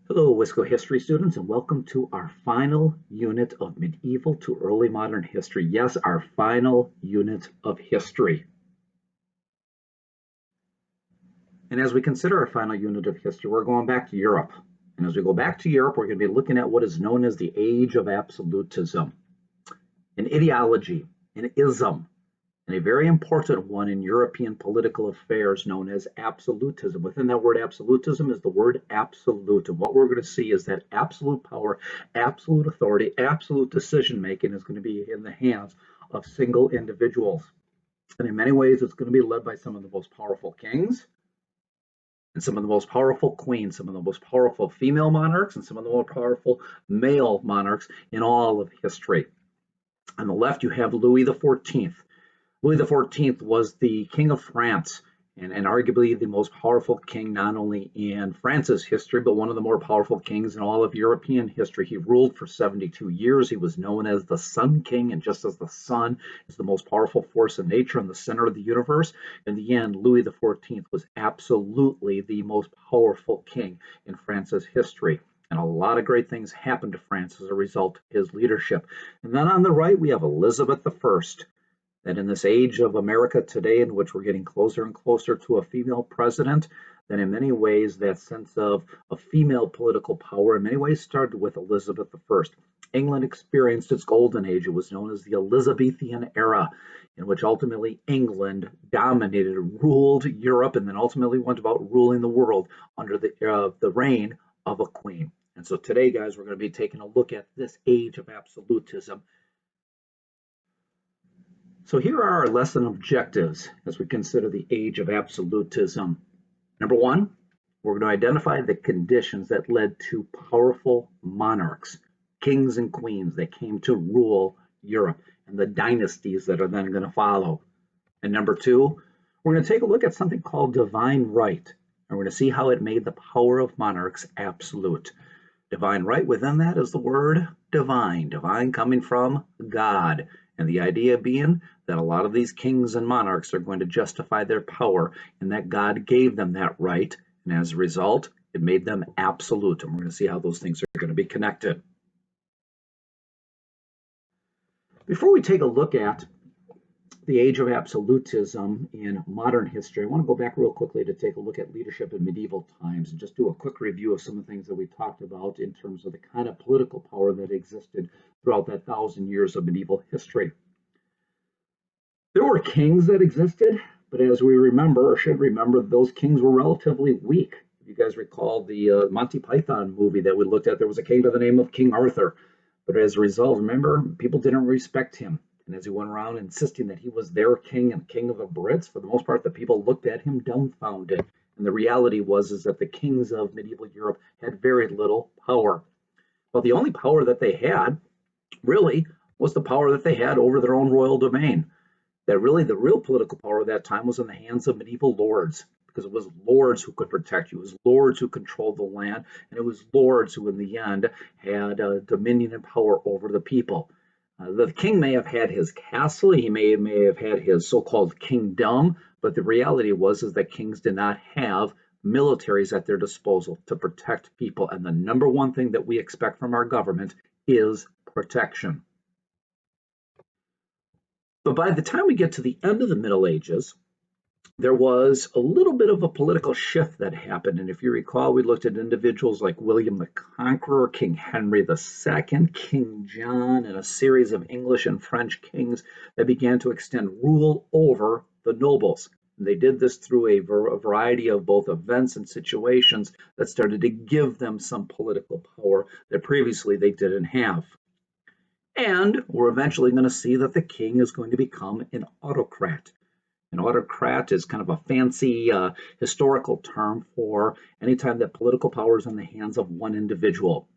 Hello, Wisco history students, and welcome to our final unit of medieval to early modern history. Yes, our final unit of history. And as we consider our final unit of history, we're going back to Europe. And as we go back to Europe, we're going to be looking at what is known as the age of absolutism, an ideology, an ism, and a very important one in European political affairs known as absolutism. Within that word absolutism is the word absolute. And what we're going to see is that absolute power, absolute authority, absolute decision making is going to be in the hands of single individuals. And in many ways, it's going to be led by some of the most powerful kings and some of the most powerful queens, some of the most powerful female monarchs, and some of the most powerful male monarchs in all of history. On the left, you have Louis XIV. Louis XIV was the King of France and arguably the most powerful king not only in France's history, but one of the more powerful kings in all of European history. He ruled for 72 years. He was known as the Sun King, and just as the sun is the most powerful force in nature and the center of the universe, in the end, Louis XIV was absolutely the most powerful king in France's history. And a lot of great things happened to France as a result of his leadership. And then on the right, we have Elizabeth I. That in this age of America today, in which we're getting closer and closer to a female president, that in many ways that sense of female political power in many ways started with Elizabeth I. England experienced its golden age. It was known as the Elizabethan era, in which ultimately England dominated, ruled Europe, and then ultimately went about ruling the world under the reign of a queen. And so today, guys, we're going to be taking a look at this age of absolutism. So here are our lesson objectives as we consider the age of absolutism. Number one, we're going to identify the conditions that led to powerful monarchs, kings and queens that came to rule Europe, and the dynasties that are then going to follow. And number two, we're going to take a look at something called divine right. And we're going to see how it made the power of monarchs absolute. Divine right, within that is the word divine, divine coming from God. And the idea being that a lot of these kings and monarchs are going to justify their power and that God gave them that right. And as a result, it made them absolute. And we're going to see how those things are going to be connected. Before we take a look at the age of absolutism in modern history, I want to go back real quickly to take a look at leadership in medieval times and just do a quick review of some of the things that we talked about in terms of the kind of political power that existed throughout that 1,000 years of medieval history. There were kings that existed, but as we remember, or should remember, those kings were relatively weak. If you guys recall the Monty Python movie that we looked at, there was a king by the name of King Arthur. But as a result, remember, people didn't respect him. And as he went around insisting that he was their king and king of the Brits, for the most part, the people looked at him dumbfounded. And the reality was is that the kings of medieval Europe had very little power. Well, the only power that they had really was the power that they had over their own royal domain. That really the real political power of that time was in the hands of medieval lords, because it was lords who could protect you. It was lords who controlled the land, and it was lords who in the end had dominion and power over the people. The king may have had his castle, he may have had his so-called kingdom, but the reality was is that kings did not have militaries at their disposal to protect people. And the number one thing that we expect from our government is protection. But by the time we get to the end of the Middle Ages, there was a little bit of a political shift that happened. And if you recall, we looked at individuals like William the Conqueror, King Henry II, King John, and a series of English and French kings that began to extend rule over the nobles. And they did this through a variety of both events and situations that started to give them some political power that previously they didn't have. And we're eventually going to see that the king is going to become an autocrat. An autocrat is kind of a fancy historical term for any time that political power is in the hands of one individual.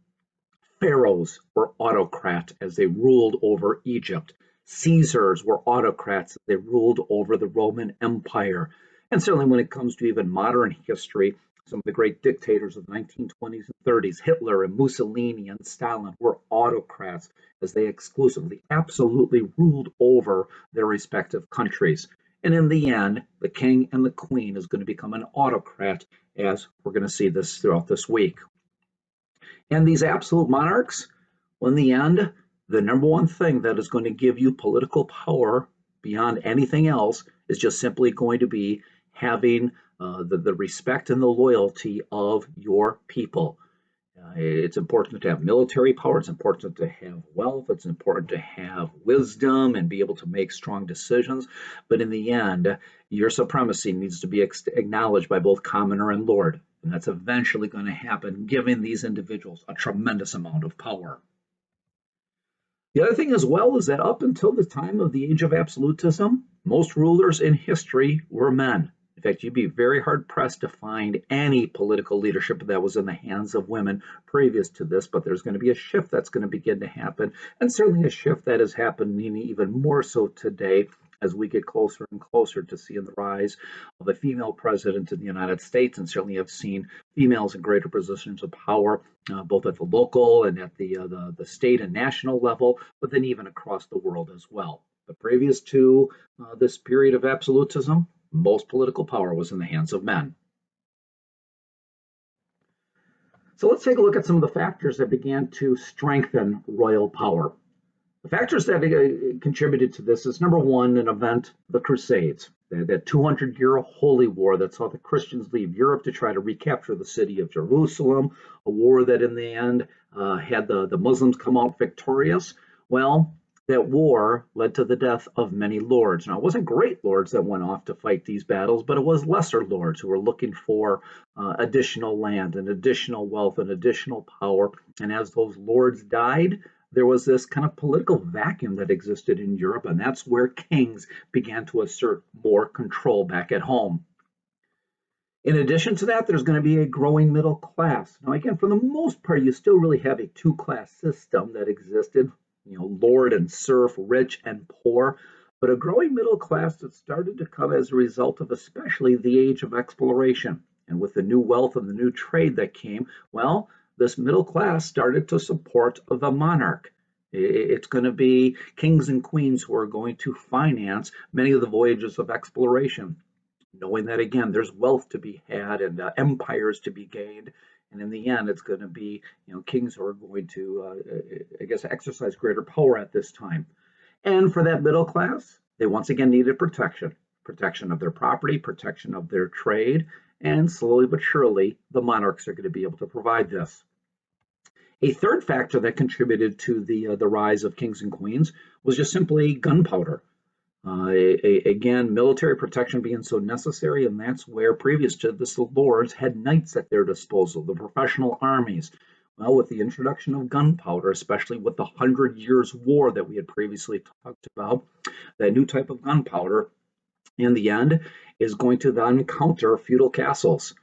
Pharaohs were autocrat as they ruled over Egypt. Caesars were autocrats as they ruled over the Roman Empire. And certainly when it comes to even modern history, some of the great dictators of the 1920s and 30s, Hitler and Mussolini and Stalin, were autocrats as they exclusively, absolutely ruled over their respective countries. And in the end, the king and the queen is going to become an autocrat, as we're going to see this throughout this week. And these absolute monarchs, well, in the end, the number one thing that is going to give you political power beyond anything else is just simply going to be having the respect and the loyalty of your people. It's important to have military power. It's important to have wealth. It's important to have wisdom and be able to make strong decisions. But in the end, your supremacy needs to be acknowledged by both commoner and lord. And that's eventually going to happen, giving these individuals a tremendous amount of power. The other thing as well is that up until the time of the age of absolutism, most rulers in history were men. In fact, you'd be very hard pressed to find any political leadership that was in the hands of women previous to this, but there's going to be a shift that's going to begin to happen, and certainly a shift that is happening even more so today as we get closer and closer to seeing the rise of a female president in the United States, and certainly have seen females in greater positions of power, both at the local and at the state and national level, but then even across the world as well. But previous to this period of absolutism, most political power was in the hands of men. So let's take a look at some of the factors that began to strengthen royal power. The factors that contributed to this is number one, an event, the Crusades, that 200-year holy war that saw the Christians leave Europe to try to recapture the city of Jerusalem, a war that in the end had the Muslims come out victorious. Well, that war led to the death of many lords. Now, it wasn't great lords that went off to fight these battles, but it was lesser lords who were looking for additional land and additional wealth and additional power. And as those lords died, there was this kind of political vacuum that existed in Europe, and that's where kings began to assert more control back at home. In addition to that, there's going to be a growing middle class. Now, again, for the most part, you still really have a two-class system that existed, lord and serf, rich and poor, but a growing middle class that started to come as a result of especially the age of exploration. And with the new wealth and the new trade that came, well, this middle class started to support the monarch. It's going to be kings and queens who are going to finance many of the voyages of exploration, knowing that, again, there's wealth to be had and empires to be gained. And in the end, it's going to be, kings who are going to, exercise greater power at this time. And for that middle class, they once again needed protection of their property, protection of their trade, and slowly but surely, the monarchs are going to be able to provide this. A third factor that contributed to the rise of kings and queens was just simply gunpowder. Again, military protection being so necessary, and that's where previous to this, the lords had knights at their disposal, the professional armies. Well, with the introduction of gunpowder, especially with the 100 Years' War that we had previously talked about, that new type of gunpowder, in the end, is going to then counter feudal castles.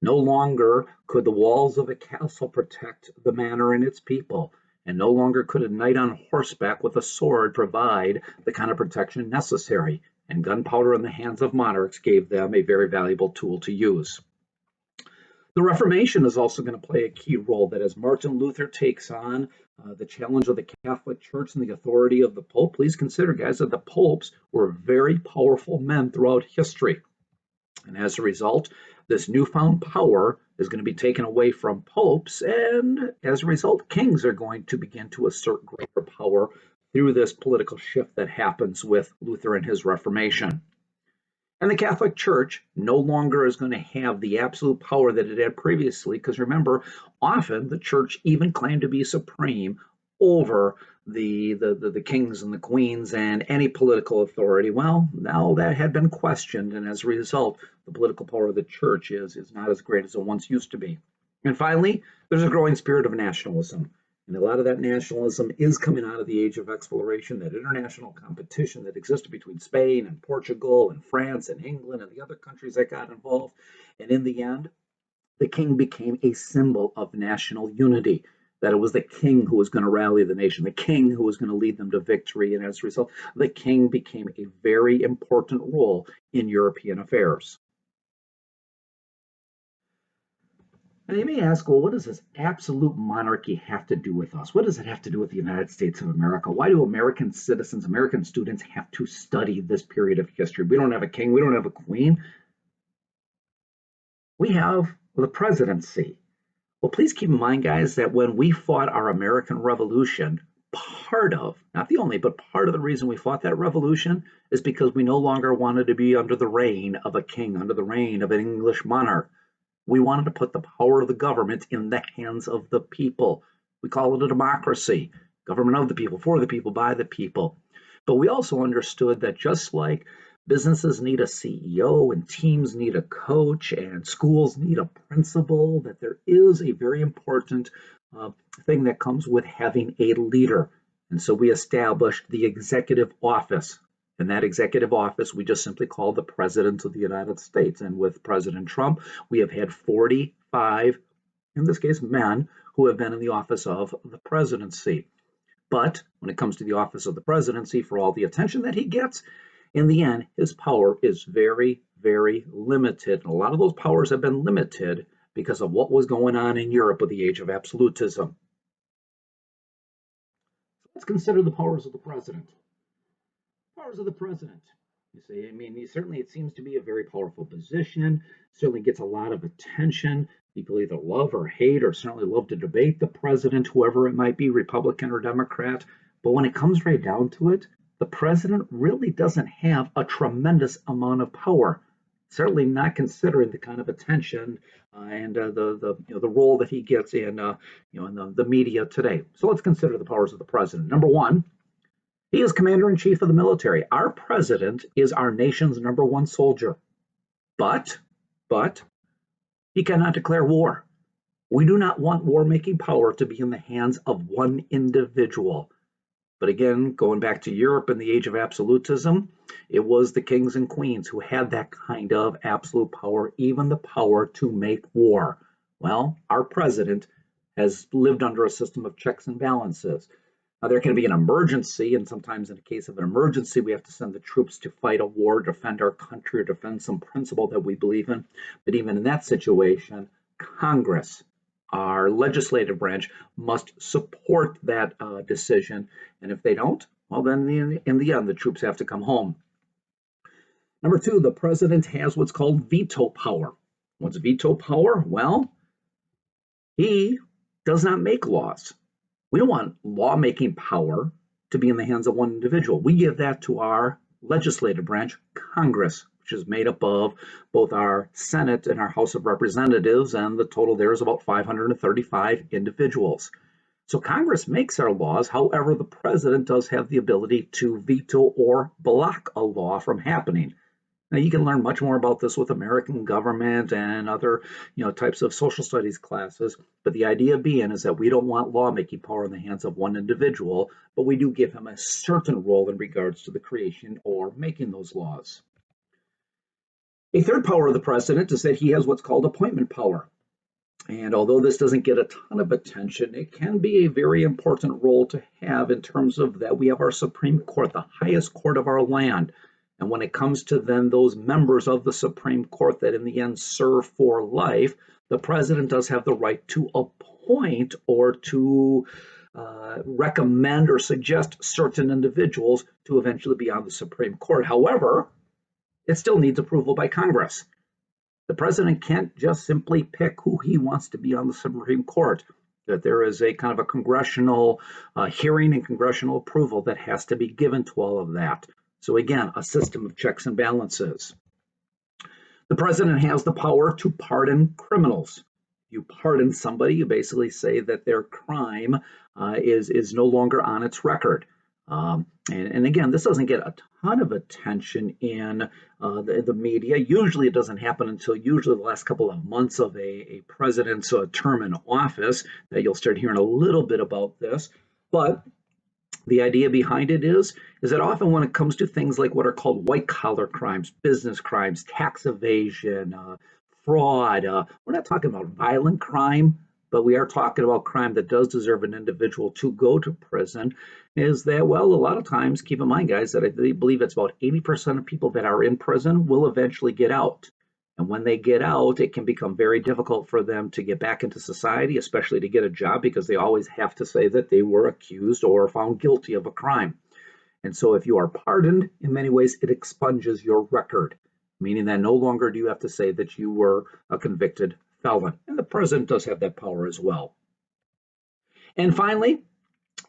No longer could the walls of a castle protect the manor and its people, and no longer could a knight on horseback with a sword provide the kind of protection necessary, and gunpowder in the hands of monarchs gave them a very valuable tool to use. The Reformation is also going to play a key role, that as Martin Luther takes on the challenge of the Catholic Church and the authority of the Pope, please consider, guys, that the popes were very powerful men throughout history. And as a result, this newfound power is going to be taken away from popes, and as a result, kings are going to begin to assert greater power through this political shift that happens with Luther and his Reformation. And the Catholic Church no longer is going to have the absolute power that it had previously, because remember, often the church even claimed to be supreme over the kings and the queens and any political authority. Well, now that had been questioned, and as a result, the political power of the church is not as great as it once used to be. And finally, there's a growing spirit of nationalism. And a lot of that nationalism is coming out of the age of exploration, that international competition that existed between Spain and Portugal and France and England and the other countries that got involved. And in the end, the king became a symbol of national unity, that it was the king who was going to rally the nation, the king who was going to lead them to victory. And as a result, the king became a very important role in European affairs. Now you may ask, well, what does this absolute monarchy have to do with us? What does it have to do with the United States of America? Why do American citizens, American students have to study this period of history? We don't have a king, we don't have a queen. We have the presidency. Well, please keep in mind, guys, that when we fought our American Revolution, part of, not the only, but part of the reason we fought that revolution is because we no longer wanted to be under the reign of a king, under the reign of an English monarch. We wanted to put the power of the government in the hands of the people. We call it a democracy, government of the people, for the people, by the people. But we also understood that just like businesses need a CEO and teams need a coach and schools need a principal, that there is a very important thing that comes with having a leader. And so we established the executive office. And that executive office we just simply call the President of the United States. And with President Trump, we have had 45, in this case, men who have been in the office of the presidency. But when it comes to the office of the presidency, for all the attention that he gets, in the end, his power is very, very limited. And a lot of those powers have been limited because of what was going on in Europe with the age of absolutism. Let's consider the powers of the president. Powers of the president. You say, I mean, certainly it seems to be a very powerful position, certainly gets a lot of attention. People either love or hate or certainly love to debate the president, whoever it might be, Republican or Democrat. But when it comes right down to it, the president really doesn't have a tremendous amount of power. Certainly not considering the kind of attention and the role that he gets in in the media today. So let's consider the powers of the president. Number one, he is commander in chief of the military. Our president is our nation's number one soldier. But he cannot declare war. We do not want war-making power to be in the hands of one individual. But again, going back to Europe in the age of absolutism, it was the kings and queens who had that kind of absolute power, even the power to make war. Well, our president has lived under a system of checks and balances. Now, there can be an emergency, and sometimes in the case of an emergency, we have to send the troops to fight a war, defend our country, or defend some principle that we believe in. But even in that situation, Congress, our legislative branch, must support that decision. And if they don't, well, then in the end, the troops have to come home. Number two, the president has what's called veto power. What's veto power? Well, he does not make laws. We don't want lawmaking power to be in the hands of one individual. We give that to our legislative branch, Congress, which is made up of both our Senate and our House of Representatives, and the total there is about 535 individuals. So Congress makes our laws. However, the president does have the ability to veto or block a law from happening. Now, you can learn much more about this with American government and other, types of social studies classes. But the idea being is that we don't want lawmaking power in the hands of one individual, but we do give him a certain role in regards to the creation or making those laws. A third power of the president is that he has what's called appointment power. And although this doesn't get a ton of attention, it can be a very important role to have in terms of that we have our Supreme Court, the highest court of our land. And when it comes to then those members of the Supreme Court that in the end serve for life, the president does have the right to appoint or to recommend or suggest certain individuals to eventually be on the Supreme Court. However, it still needs approval by Congress. The president can't just simply pick who he wants to be on the Supreme Court. That there is a kind of a congressional hearing and congressional approval that has to be given to all of that. So again, a system of checks and balances. The president has the power to pardon criminals. You pardon somebody, you basically say that their crime is no longer on its record. And again, this doesn't get a ton of attention in the media. Usually it doesn't happen until usually the last couple of months of a president's term in office that you'll start hearing a little bit about this. But the idea behind it is that often when it comes to things like what are called white-collar crimes, business crimes, tax evasion, fraud, we're not talking about violent crime, but we are talking about crime that does deserve an individual to go to prison, is that, well, a lot of times, keep in mind, guys, that I believe it's about 80% of people that are in prison will eventually get out. And when they get out, it can become very difficult for them to get back into society, especially to get a job, because they always have to say that they were accused or found guilty of a crime. And so if you are pardoned, in many ways, it expunges your record, meaning that no longer do you have to say that you were convicted felon. And the president does have that power as well. And finally,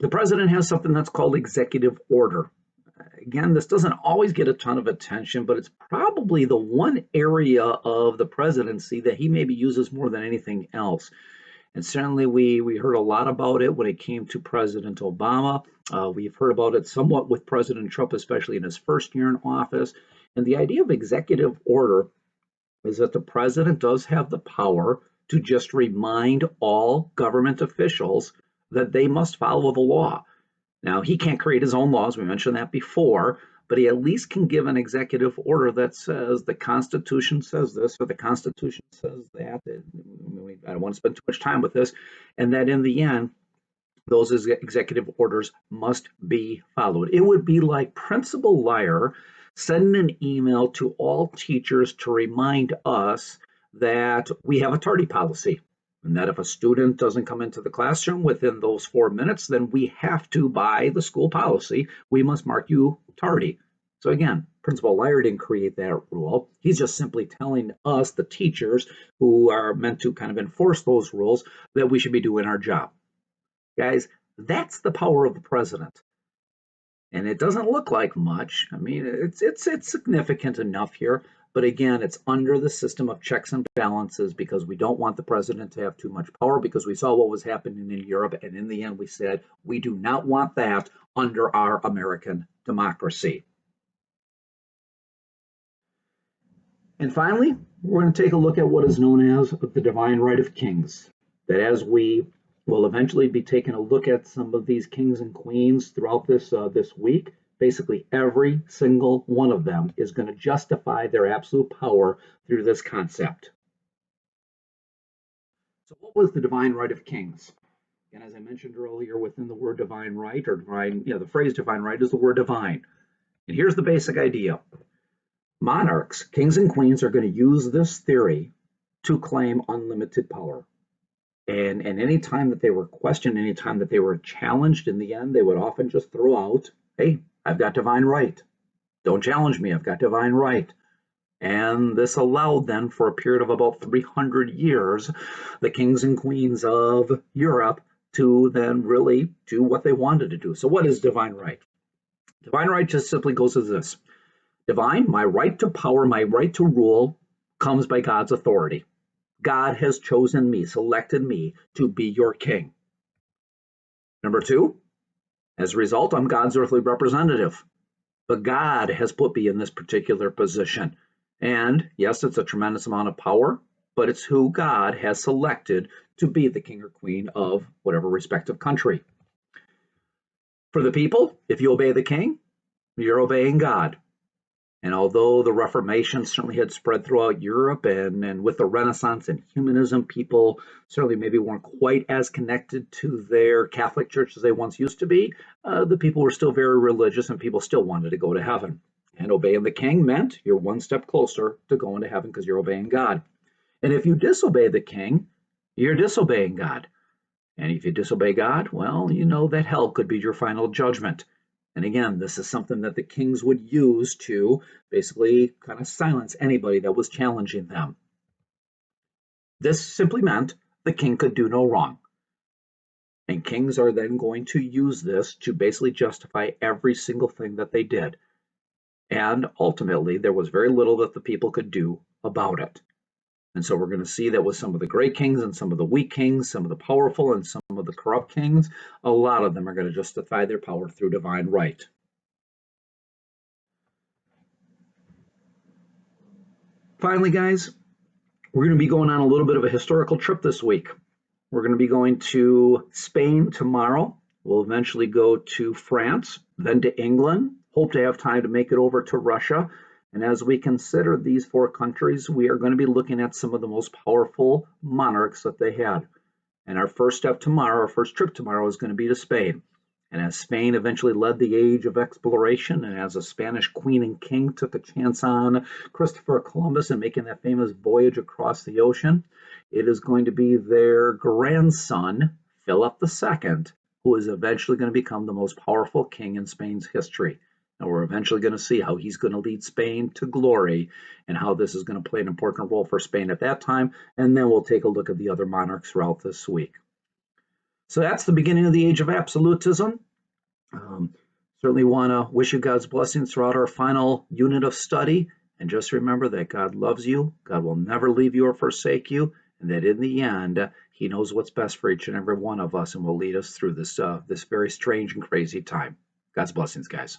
the president has something that's called executive order. Again, this doesn't always get a ton of attention, but it's probably the one area of the presidency that he maybe uses more than anything else. And certainly we heard a lot about it when it came to President Obama. We've heard about it somewhat with President Trump, especially in his first year in office. And the idea of executive order is that the president does have the power to just remind all government officials that they must follow the law. Now, he can't create his own laws, we mentioned that before, but he at least can give an executive order that says the Constitution says this or the Constitution says that. I don't want to spend too much time with this, and that in the end, those executive orders must be followed. It would be like Principal Liar sending an email to all teachers to remind us that we have a tardy policy. And that if a student doesn't come into the classroom within those 4 minutes, then we have to, by the school policy, we must mark you tardy. So again, Principal Liar didn't create that rule. He's just simply telling us, the teachers who are meant to kind of enforce those rules, that we should be doing our job. Guys, that's the power of the president. And it doesn't look like much. I mean, it's significant enough here. But again, it's under the system of checks and balances because we don't want the president to have too much power, because we saw what was happening in Europe. And in the end, we said we do not want that under our American democracy. And finally, we're going to take a look at what is known as the divine right of kings. That as we will eventually be taking a look at some of these kings and queens throughout this week, basically every single one of them is going to justify their absolute power through this concept. So what was the divine right of kings? And as I mentioned earlier, within the word divine right, or divine, the phrase divine right is the word divine. And here's the basic idea. Monarchs, kings and queens, are going to use this theory to claim unlimited power. And any time that they were questioned, any time that they were challenged, in the end, they would often just throw out, hey, I've got divine right. Don't challenge me, I've got divine right. And this allowed then, for a period of about 300 years, the kings and queens of Europe to then really do what they wanted to do. So what is divine right? Divine right just simply goes as this. Divine, my right to power, my right to rule, comes by God's authority. God has chosen me, selected me to be your king. Number two, as a result, I'm God's earthly representative. But God has put me in this particular position. And yes, it's a tremendous amount of power, but it's who God has selected to be the king or queen of whatever respective country. For the people, if you obey the king, you're obeying God. And although the Reformation certainly had spread throughout Europe, and with the Renaissance and humanism, people certainly maybe weren't quite as connected to their Catholic church as they once used to be, the people were still very religious, and people still wanted to go to heaven. And obeying the king meant you're one step closer to going to heaven because you're obeying God. And if you disobey the king, you're disobeying God. And if you disobey God, well, you know that hell could be your final judgment. And again, this is something that the kings would use to basically kind of silence anybody that was challenging them. This simply meant the king could do no wrong. And kings are then going to use this to basically justify every single thing that they did. And ultimately, there was very little that the people could do about it. And so we're going to see that with some of the great kings and some of the weak kings, some of the powerful and some of the corrupt kings, a lot of them are going to justify their power through divine right. Finally, guys, we're going to be going on a little bit of a historical trip this week. We're going to be going to Spain tomorrow. We'll eventually go to France, then to England. Hope to have time to make it over to Russia. And as we consider these 4 countries, we are going to be looking at some of the most powerful monarchs that they had. And our first step tomorrow, our first trip tomorrow, is going to be to Spain. And as Spain eventually led the age of exploration, and as a Spanish queen and king took a chance on Christopher Columbus and making that famous voyage across the ocean, it is going to be their grandson, Philip II, who is eventually going to become the most powerful king in Spain's history. And we're eventually going to see how he's going to lead Spain to glory and how this is going to play an important role for Spain at that time. And then we'll take a look at the other monarchs throughout this week. So that's the beginning of the age of absolutism. Certainly want to wish you God's blessings throughout our final unit of study. And just remember that God loves you, God will never leave you or forsake you, and that in the end, He knows what's best for each and every one of us and will lead us through this very strange and crazy time. God's blessings, guys.